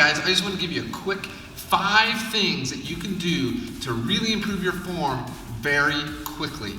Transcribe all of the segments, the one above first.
guys, I just want to give you a quick 5 things that you can do to really improve your form very quickly.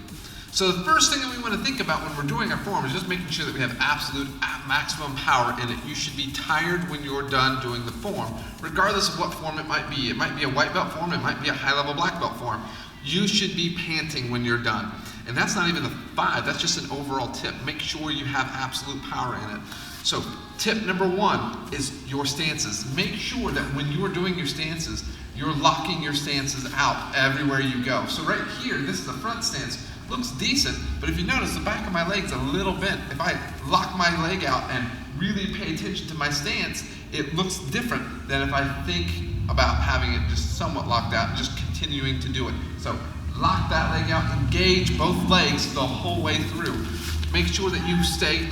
So the first thing that we want to think about when we're doing our form is just making sure that we have absolute maximum power in it. You should be tired when you're done doing the form, regardless of what form it might be. It might be a white belt form, it might be a high-level black belt form. You should be panting when you're done. And that's not even the 5, that's just an overall tip. Make sure you have absolute power in it. So tip number 1 is your stances. Make sure that when you're doing your stances, you're locking your stances out everywhere you go. So right here, this is the front stance. Looks decent, but if you notice, the back of my leg's a little bent. If I lock my leg out and really pay attention to my stance, it looks different than if I think about having it just somewhat locked out and just continuing to do it. So lock that leg out, engage both legs the whole way through. Make sure that you stay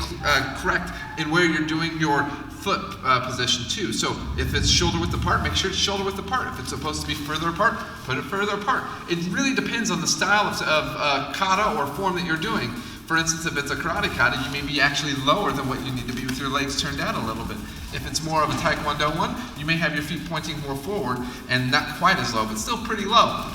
correct in where you're doing your foot position too. So if it's shoulder width apart, make sure it's shoulder width apart. If it's supposed to be further apart, put it further apart. It really depends on the style of kata or form that you're doing. For instance, if it's a karate kata, you may be actually lower than what you need to be with your legs turned out a little bit. If it's more of a taekwondo one, you may have your feet pointing more forward and not quite as low, but still pretty low.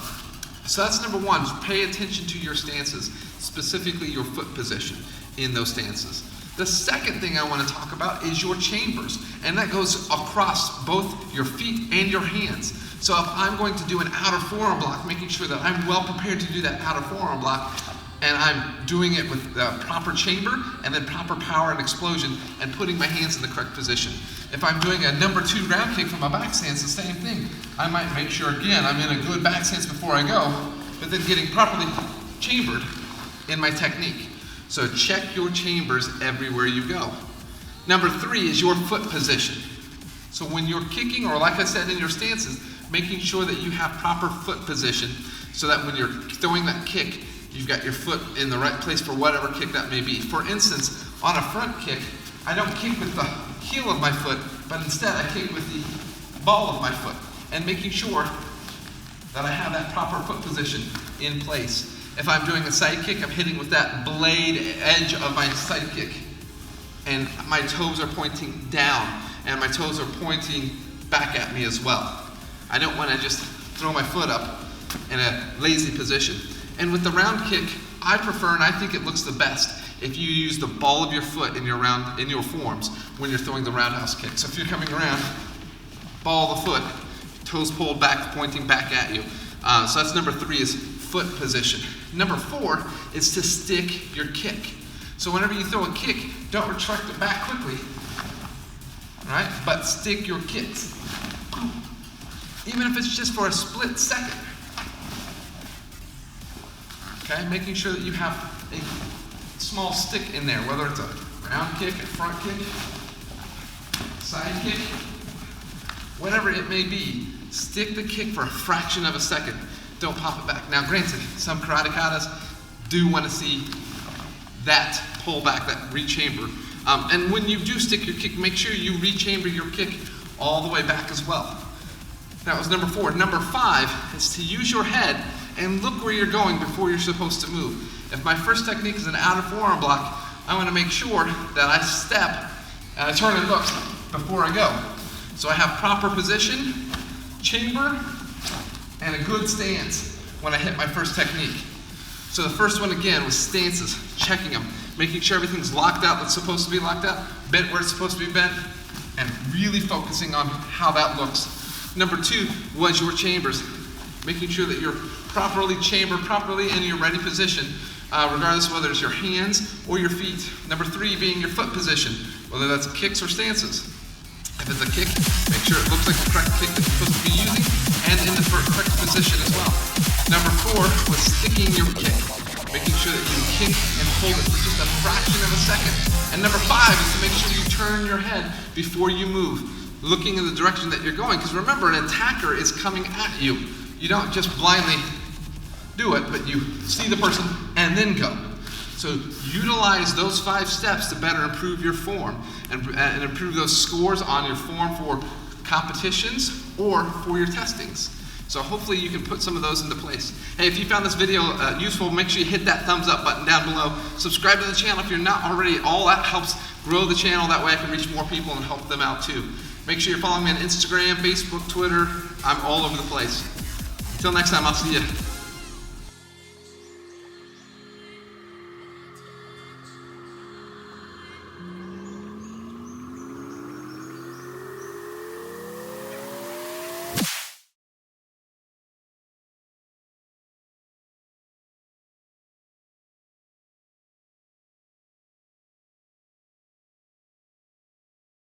So that's number 1, pay attention to your stances, specifically your foot position in those stances. The second thing I want to talk about is your chambers, and that goes across both your feet and your hands. So if I'm going to do an outer forearm block, making sure that I'm well prepared to do that outer forearm block, and I'm doing it with proper chamber and then proper power and explosion and putting my hands in the correct position. If I'm doing a number 2 ground kick from a back stance, the same thing. I might make sure, again, I'm in a good back stance before I go, but then getting properly chambered in my technique. So check your chambers everywhere you go. Number 3 is your foot position. So when you're kicking, or like I said in your stances, making sure that you have proper foot position so that when you're throwing that kick, you've got your foot in the right place for whatever kick that may be. For instance, on a front kick, I don't kick with the heel of my foot, but instead I kick with the ball of my foot, and making sure that I have that proper foot position in place. If I'm doing a side kick, I'm hitting with that blade edge of my side kick, and my toes are pointing down, and my toes are pointing back at me as well. I don't want to just throw my foot up in a lazy position. And with the round kick, I prefer, and I think it looks the best, if you use the ball of your foot in your forms when you're throwing the roundhouse kick. So if you're coming around, ball of the foot, toes pulled back, pointing back at you. So that's number 3 is foot position. Number 4 is to stick your kick. So whenever you throw a kick, don't retract it back quickly, right? But stick your kicks. Even if it's just for a split second. Okay, making sure that you have a small stick in there, whether it's a round kick, a front kick, side kick, whatever it may be, stick the kick for a fraction of a second. Don't pop it back. Now granted, some karate katas do want to see that pull back, that rechamber. And when you do stick your kick, make sure you rechamber your kick all the way back as well. That was number 4. Number 5 is to use your head and look where you're going before you're supposed to move. If my first technique is an outer forearm block, I want to make sure that I step and I turn and look before I go. So I have proper position, chamber, and a good stance when I hit my first technique. So the first one again was stances, checking them, making sure everything's locked out that's supposed to be locked out, bent where it's supposed to be bent, and really focusing on how that looks. Number 2 was your chambers, making sure that you're properly chambered, properly in your ready position, regardless of whether it's your hands or your feet. Number 3 being your foot position, whether that's kicks or stances. If it's a kick, make sure it looks like the correct kick that you're supposed to be using and in the correct position as well. Number 4 was sticking your kick, making sure that you kick and hold it for just a fraction of a second. And number 5 is to make sure you turn your head before you move, looking in the direction that you're going. Because remember, an attacker is coming at you. You don't just blindly do it, but you see the person and then go. So utilize those 5 steps to better improve your form and improve those scores on your form for competitions or for your testings. So hopefully you can put some of those into place. Hey, if you found this video useful, make sure you hit that thumbs up button down below. Subscribe to the channel if you're not already. All that helps grow the channel. That way I can reach more people and help them out too. Make sure you're following me on Instagram, Facebook, Twitter. I'm all over the place. Until next time, I'll see you.